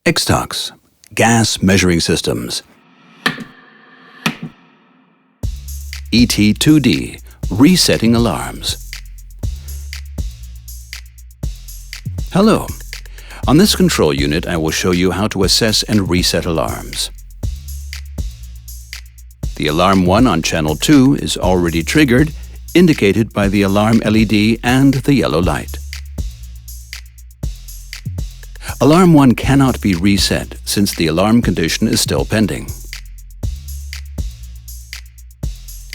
ExTox Gas Measuring Systems. ET-2D Resetting Alarms. Hello. On this control unit, I will show you how to assess and reset alarms. The Alarm 1 on Channel 2 is already triggered, indicated by the alarm LED and the yellow light. Alarm 1 cannot be reset since the alarm condition is still pending.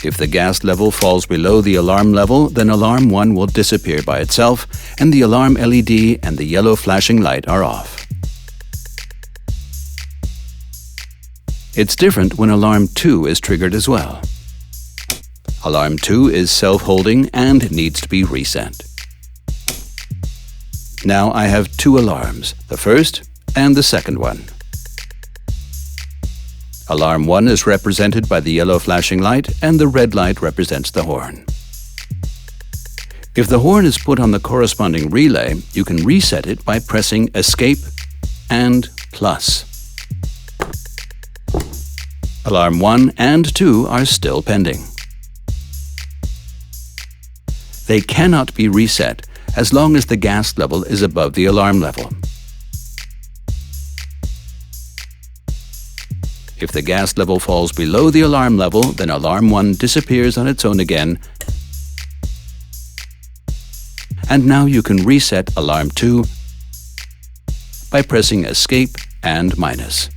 If the gas level falls below the alarm level, then Alarm 1 will disappear by itself and the alarm LED and the yellow flashing light are off. It's different when Alarm 2 is triggered as well. Alarm 2 is self-holding and needs to be reset. Now I have two alarms, the first and the second one. Alarm 1 is represented by the yellow flashing light and the red light represents the horn. If the horn is put on the corresponding relay, you can reset it by pressing Escape and plus. Alarm 1 and 2 are still pending. They cannot be reset as long as the gas level is above the alarm level. If the gas level falls below the alarm level, then Alarm 1 disappears on its own again. And now you can reset Alarm 2 by pressing Escape and minus.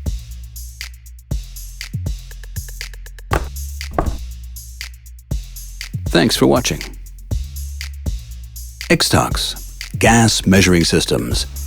Thanks for watching. ExTox Gas Measuring Systems.